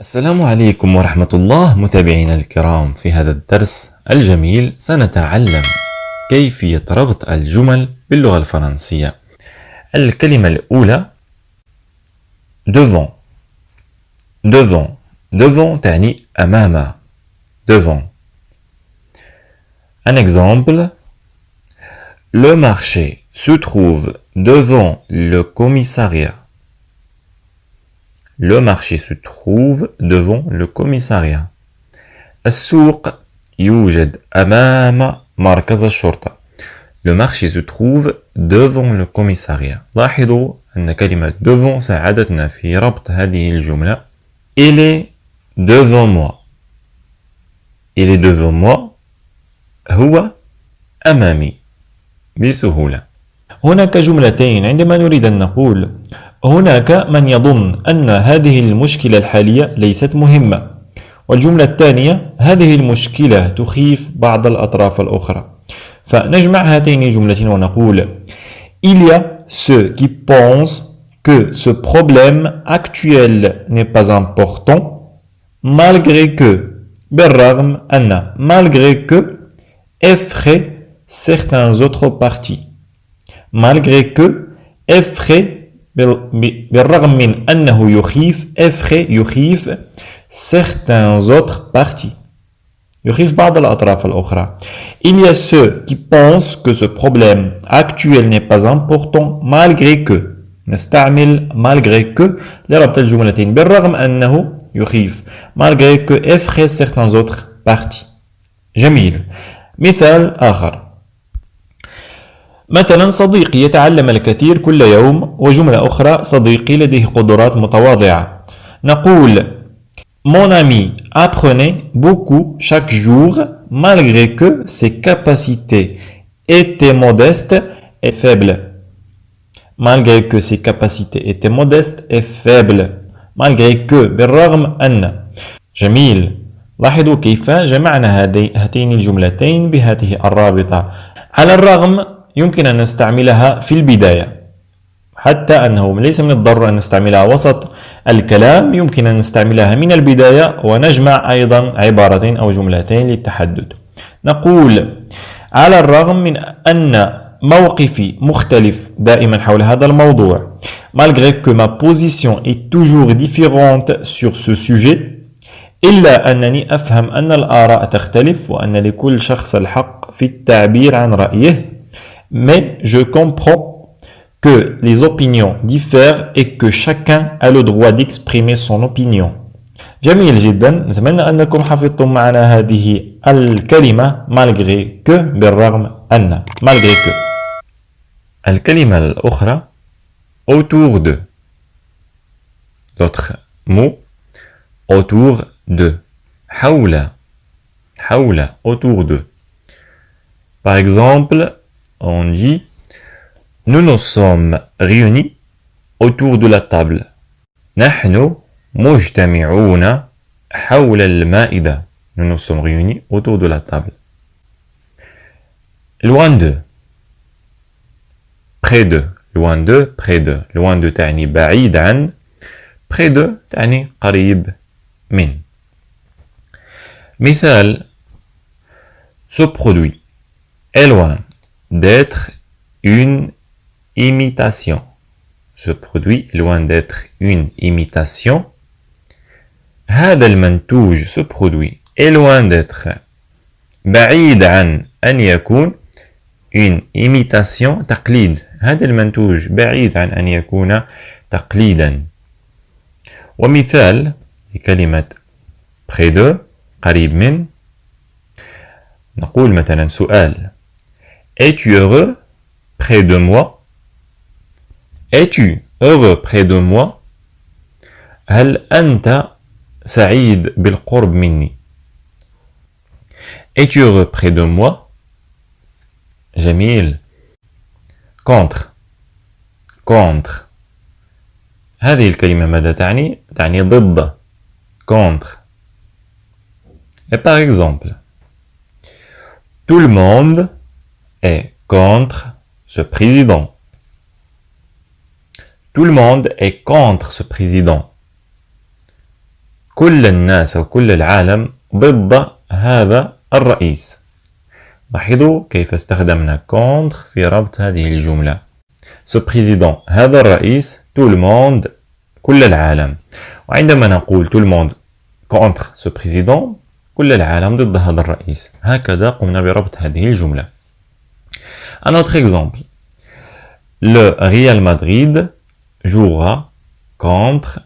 السلام عليكم ورحمة الله متابعينا الكرام. في هذا الدرس الجميل سنتعلم كيفية ربط الجمل باللغة الفرنسية. الكلمة الأولى devant. devant devant تعني أمام. devant. Un exemple: le marché se trouve devant le commissariat. Le marché se trouve devant le commissariat. السوق يوجد أمام مركز الشرطة. Le marché se trouve devant le commissariat. لاحظوا أن كلمة devant ساعدتنا في ربط هذه الجملة. Il est devant moi. Il est devant moi. هو أمامي بسهولة. هناك جملتين عندما نريد أن نقول هناك من يظن أن هذه المشكلة الحالية ليست مهمة، والجملة الثانية هذه المشكلة تخيف بعض الأطراف الأخرى. فنجمع هاتين الجملتين ونقول Il y a ceux qui pensent que ce problème actuel n'est pas important malgré que بالرغم أن malgré que effraie certains autres partis. Malgré que effraie بالرغم من أنه يخيف يخيف certains autres partis. يخيف بعض الأطراف الأخرى. Il y a ceux qui pensent que ce problème actuel n'est pas important malgré que. نستعمل malgré que لربط الجملتين. بالرغم أنه يخيف. Malgré que effraie certains autres partis. جميل. مثال آخر. مثلا صديقي يتعلم الكثير كل يوم، وجملة أخرى صديقي لديه قدرات متواضعة. نقول Mon ami apprenait beaucoup chaque jour malgré que ses capacités étaient modestes et faibles. Malgré que ses capacités étaient modestes et faibles. Malgré que بالرغم أن. جميل. لاحظوا كيف جمعنا هاتين الجملتين بهذه الرابطة. على الرغم يمكن أن نستعملها في البداية، حتى أنه ليس من الضرورة أن نستعملها وسط الكلام، يمكن أن نستعملها من البداية ونجمع أيضا عبارتين أو جملتين للتحدد. نقول على الرغم من أن موقفي مختلف دائما حول هذا الموضوع. Malgré que ma position est toujours différente sur ce sujet، إلا أنني أفهم أن الآراء تختلف وأن لكل شخص الحق في التعبير عن رأيه. Mais je comprends que les opinions diffèrent et que chacun a le droit d'exprimer son opinion. جميل جدا. نتمنى أنكم حفظتم معنا هذه الكلمة malgré que بالرغم أن. malgré que. الكلمة الأخرى autour de. D'autres mots autour de. حول. حول. autour de. Par exemple, on dit nous nous sommes réunis autour de la table. نحن مجتمعون حول المائدة. Nous nous sommes réunis autour de la table. Loin de. Près de. Loin de. Près de. Loin de تعني بعيد عن. Près de تعني قريب من. مثال: ce produit est loin d'être une imitation. Ce produit est loin d'être une imitation. هذا المنتوج ce produit est loin d'être بعيد عن أن يكون une imitation تقليد. هذا المنتوج بعيد عن أن يكون تقليدا. ومثال لكلمة près de قريب من. نقول مثلا سؤال: Es-tu heureux près de moi? Es-tu heureux près de moi? هل أنت سعيد بالقرب مني؟ Es-tu heureux près de moi? جميل. contre. contre. هذه الكلمة ماذا تعني؟ تعني ضد. contre. Et par exemple, tout le monde est contre ce président. Tout le monde est contre ce président. كل الناس وكل العالم ضد هذا الرئيس. لاحظوا كيف استخدمنا contre في ربط هذه الجملة. Ce président هذا الرئيس tout le monde كل العالم. وعندما نقول tout le monde contre ce président كل العالم ضد هذا الرئيس. هكذا قمنا بربط هذه الجملة. Un autre exemple. Le Real Madrid jouera contre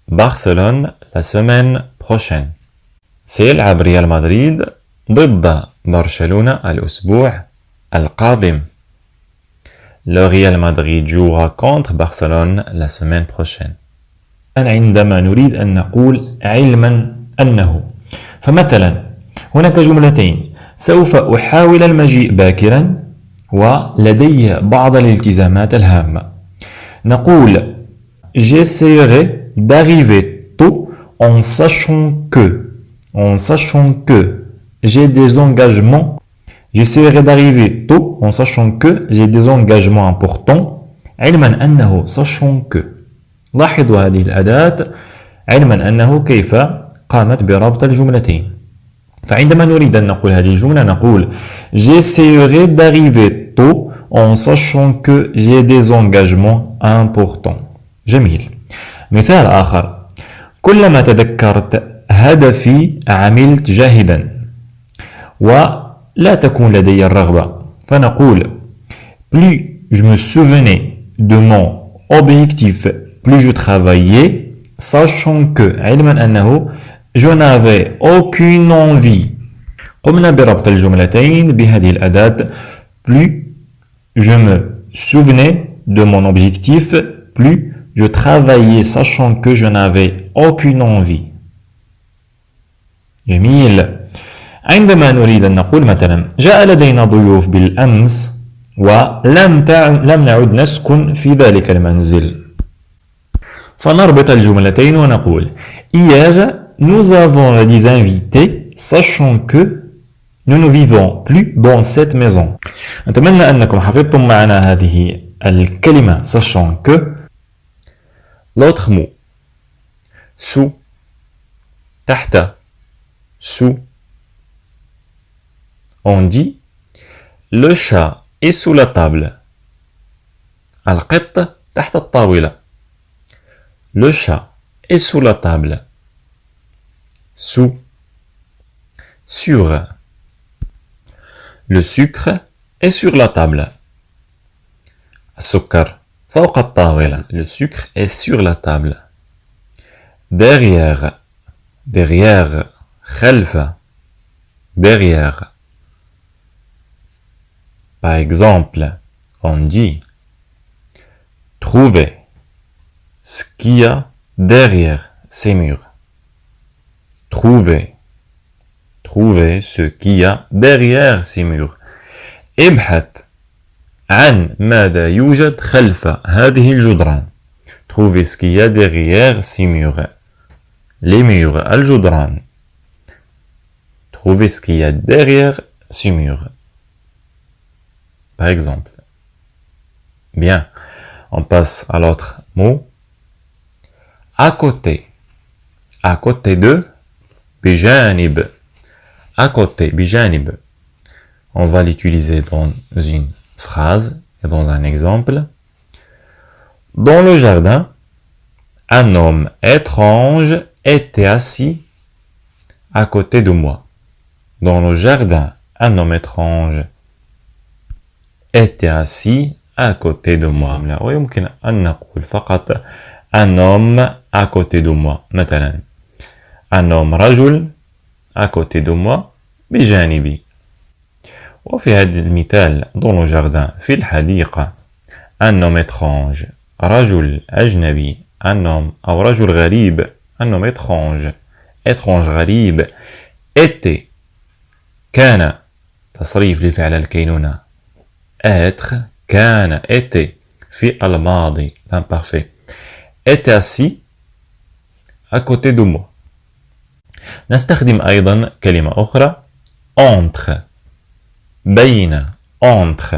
Barcelone la semaine prochaine. سيلعب ريال مدريد ضد برشلونة الأسبوع القادم. Le Real Madrid jouera contre Barcelone la semaine prochaine. عندما نريد أن نقول علما أنه، فمثلا هناك جملتين: سوف أحاول المجيء باكرا ولدي بعض الالتزامات الهامة. نقول j'essaierai d'arriver tôt en sachant que j'ai des engagements. J'essaierai d'arriver tôt en sachant que j'ai des engagements importants. علما أنه sachant que. لاحظوا هذه الأداة علما أنه كيف قامت بربط الجملتين. فعندما نريد أن نقول هذه الجملة نقول j'essaierai d'arriver tôt en sachant que j'ai des engagements importants. جميل. مثال آخر: كلما تذكرت هدفي عملت جاهدا ولا تكون لدي الرغبة، فنقول plus je me souvenais de mon objectif plus je travaillais sachant que علما أنه je n'avais aucune envie. قمنا بربط الجملتين بهذه الأداة plus je me souvenais de mon objectif plus je travaillais sachant que je n'avais aucune envie. جميل. عندما نريد أن نقول مثلا جاء لدينا ضيوف بالأمس ولم نعد نسكن في ذلك المنزل، فنربط الجملتين ونقول hier nous avons des invités sachant que nous ne vivons plus dans cette maison. أتمنى أنكم حفظتم معنا هذه الكلمة sachant que. L'autre mot sous تحت sous. On dit le chat est sous la table. القط تحت الطاولة. Le chat est sous la table. Sous. Sur. Le sucre est sur la table. السكر فوق الطاولة. Le sucre est sur la table. Derrière. Derrière. خلف. Derrière. Par exemple, on dit trouver ce qu'il y a derrière ces murs. Trouver. Trouver ce qu'il y a derrière ces murs. ابحث عن ماذا يوجد خلف هذه الجدران. Trouver ce qu'il y a derrière ces murs. Les murs, الجدران. Trouver ce qu'il y a derrière ces murs. Par exemple. Bien. On passe à l'autre mot. À côté. À côté de. بجانب. À côté. بجانب. On va l'utiliser dans une phrase et dans un exemple. Dans le jardin, un homme étrange était assis à côté de moi. Dans le jardin, un homme étrange était assis à côté de moi. ويمكن أن نقول فقط un homme à côté de moi. مثلا un homme رجل à côté de moi بجانبي. وفي هذا المثال dans le jardin في الحديقة un homme étrange رجل أجنبي un homme أو رجل غريب un homme étrange étrange غريب était كان تصريف لفعل الكينونة être كان était في الماضي l'imparfait était assis à côté de moi. نستخدم أيضا كلمة أخرى entre بين entre.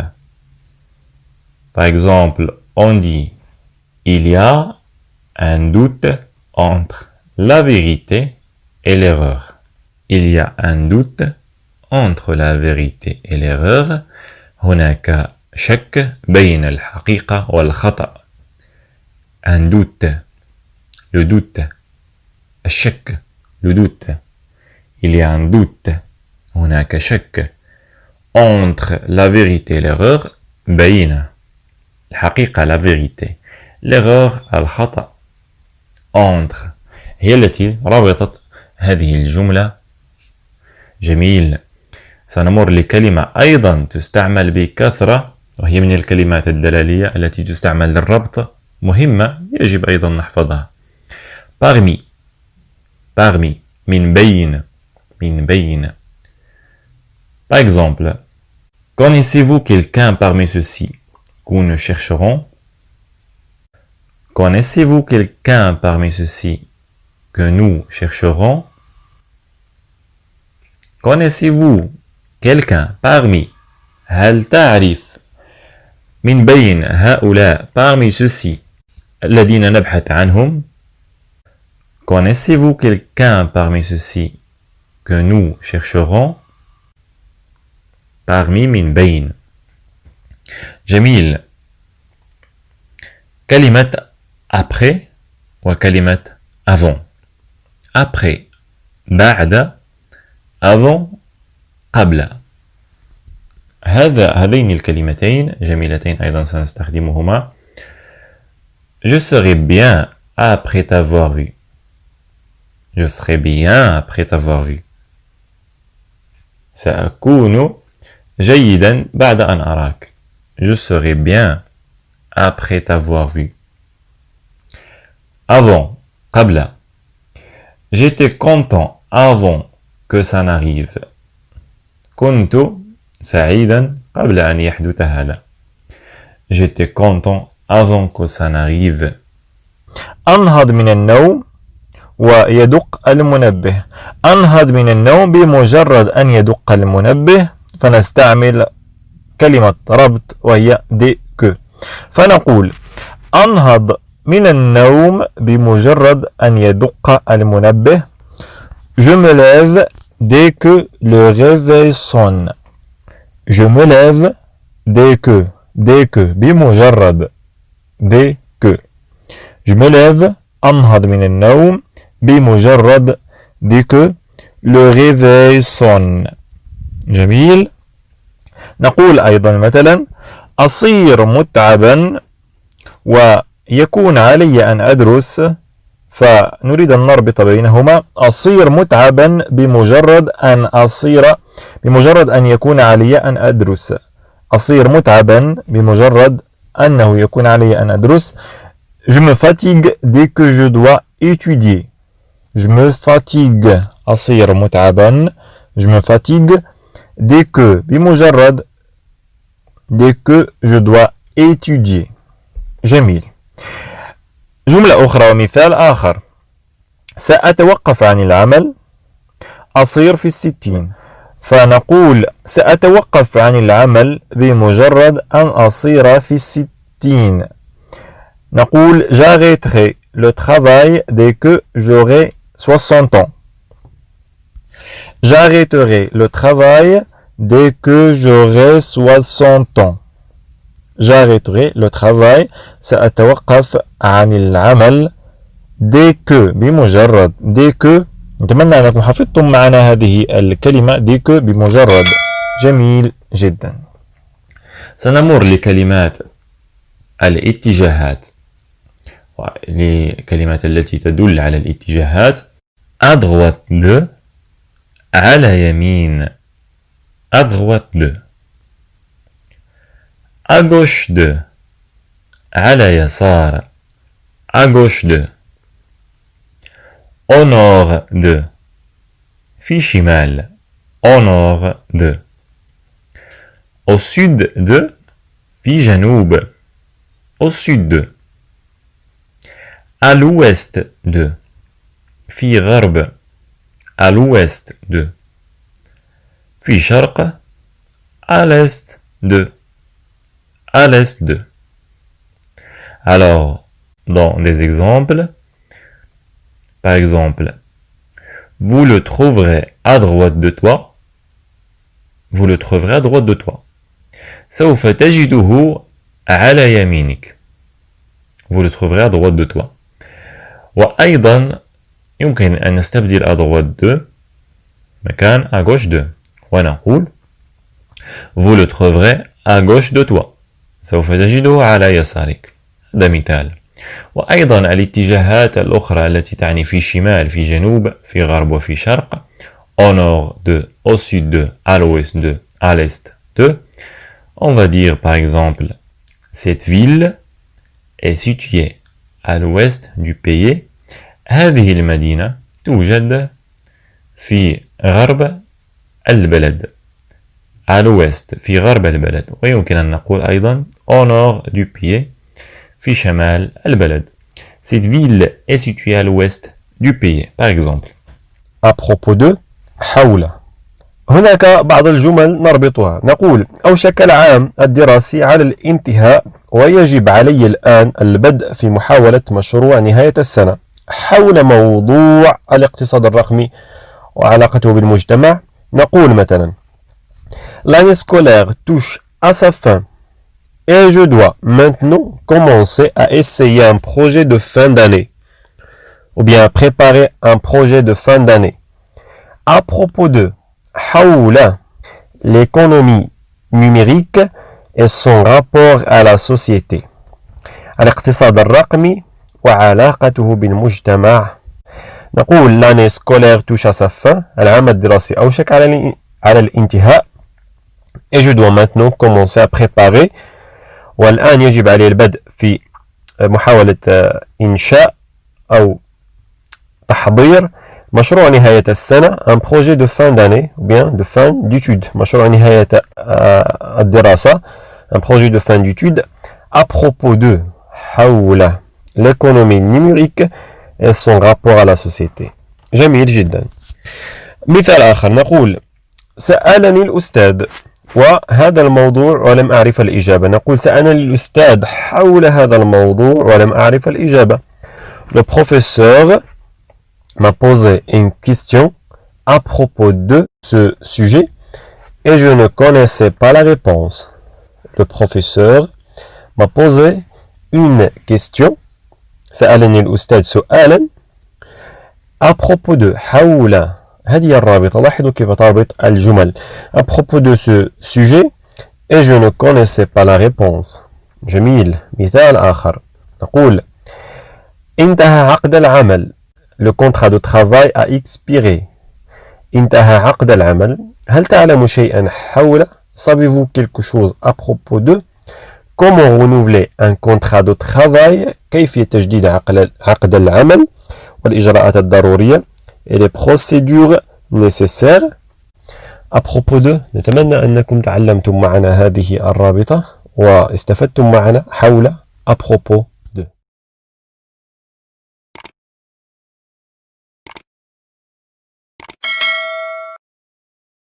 Par exemple, on dit il y a un doute entre la vérité et l'erreur. Il y a un doute entre la vérité et l'erreur. هناك شك بين الحقيقة والخطأ. Un doute, le doute. الشك, le doute. Il y a un doute. هناك شك entre la vérité et l'erreur. بين الحقيقة la vérité. L'erreur الخطأ. Entre هي التي ربطت هذه الجملة. جميل. سنمر لكلمة أيضا تستعمل بكثرة وهي من الكلمات الدلالية التي تستعمل للربط. مهمة يجب أيضا نحفظها. Parmi. Parmi. من بين. من بين. Par exemple, connaissez-vous quelqu'un parmi ceux-ci que nous chercherons? Connaissez-vous quelqu'un parmi ceux-ci que nous chercherons? Connaissez-vous quelqu'un parmi هل تعرف من بين هؤلاء parmi ceux-ci الذين نبحث عنهم? Connaissez-vous quelqu'un parmi ceux-ci que nous chercherons? Parmi من بين. جميل. كلمة après وكلمة avant. Après بعد avant قبل. هذين الكلمتين جميلتين أيضا سنستخدمهما. Je serai bien après t'avoir vu. Je serai bien après t'avoir vu. سأكون جيدا بعد أن أراك. Je serai bien après t'avoir vu. Avant, قبل. J'étais content avant que ça n'arrive. كنت سعيدا قبل أن يحدث هذا. J'étais content avant que ça n'arrive. أنهض من النوم ويدق المنبه. أنهض من النوم بمجرد أن يدق المنبه فنستعمل كلمة ربط وهي دي كو. فنقول أنهض من النوم بمجرد أن يدق المنبه. Je me lève dès que le réveil sonne. Je me lève dès que بمجرد dès que. Je me lève أنهض من النوم بمجرد dès que le réveil sonne. جميل. نقول أيضا مثلا أصير متعبا ويكون علي أن أدرس. فنريد أن نربط بينهما. أصير متعبا بمجرد أن يكون علي أن أدرس. أصير متعبا بمجرد أنه يكون علي أن أدرس. Je me fatigue dès que je dois étudier. Je me fatigue. أصير متعبا. Je me fatigue dès que بمجرد dès que je dois étudier. جميل. جملة أخرى ومثال آخر. سأتوقف عن العمل أصير في 60. فنقول سأتوقف عن العمل بمجرد أن أصير في 60. نقول j'arrêterai le travail dès que j'aurai 60 ans. J'arrêterai le travail dès que j'aurai 60 ans. j'arrêterai le travail. سأتوقف عن العمل dès que بمجرد dès que. نتمنى أنكم حفظتم معنا هذه الكلمة dès que بمجرد. جميل جدا. سنمر لكلمات الاتجاهات لكلمات التي تدل على الاتجاهات. à droite de على يمين. à droite de. à gauche de على يسار. à gauche de. au nord de في شمال. au nord de. au sud de في جنوب. au sud de. à l'ouest de في غرب. à l'ouest de. في شرق. à l'est de. à l'est de. Alors, dans des exemples, par exemple, vous le trouverez à droite de toi. Vous le trouverez à droite de toi. سوف تجده على يمينك. Vous le trouverez à droite de toi. وأيضا يمكن أن نستبدل à droite de مكان à gauche de. ونقول vous le trouverez à gauche de toi. سوف تجده على يسارك. هذا مثال. وأيضا الاتجاهات الأخرى التي تعني في شمال، في جنوب، في غرب وفي شرق. Au nord de, au sud de, à l'ouest de, à l'est de. On va dire par exemple, cette ville est située à l'ouest du pays. هذه المدينة توجد في غرب البلد. À l'ouest في غرب البلد. ويمكن أن نقول أيضا au nord du pays في شمال البلد. Cette ville est située à l'ouest du pays, par exemple. À propos de حول. هناك بعض الجمل نربطها. نقول أوشك العام الدراسي على الانتهاء ويجب علي الآن البدء في محاولة مشروع نهاية السنة حول موضوع الاقتصاد الرقمي وعلاقته بالمجتمع. نقول مثلا L'année scolaire touche à sa fin et je dois maintenant commencer à essayer un projet de fin d'année ou bien à préparer un projet de fin d'année. À propos de حول l'économie numérique et son rapport à la société. الاقتصاد الرقمي وعلاقته بالمجتمع. نقول l'année scolaire touche à sa fin. العام الدراسي أوشك على الانتهاء. Et je dois maintenant commencer à préparer. والآن يجب علي البدء في محاولة إنشاء أو تحضير مشروع نهاية السنة un projet de fin d'année ou bien de fin d'études. مشروع نهاية الدراسة un projet de fin d'études à propos de حول l'économie numérique et son rapport à la société. جميل جدا. مثال آخر نقول سألني الأستاذ وهذا الموضوع ولم أعرف الإجابة. نقول سألني الأستاذ حول هذا الموضوع ولم أعرف الإجابة. Le professeur m'a posé une question à propos de ce sujet et je ne connaissais pas la réponse. Le professeur m'a posé une question. سألني الأستاذ سؤالا à propos de حول. هذه الرابطة. لاحظوا كيف تربط الجمل. À propos de ce sujet et je ne connaissais pas la réponse. جميل. مثال آخر نقول انتهى عقد العمل. Le contrat de travail a expiré. انتهى عقد العمل. هل تعلم شيئا حول؟ Savez-vous quelque chose à propos de? Comment renouveler un contrat de travail? كيفية تجديد عقد العمل والإجراءات الضرورية et les procédures nécessaires. À propos de. نتمنى أنكم تعلمتم معنا هذه الرابطة واستفدتم معنا حول à propos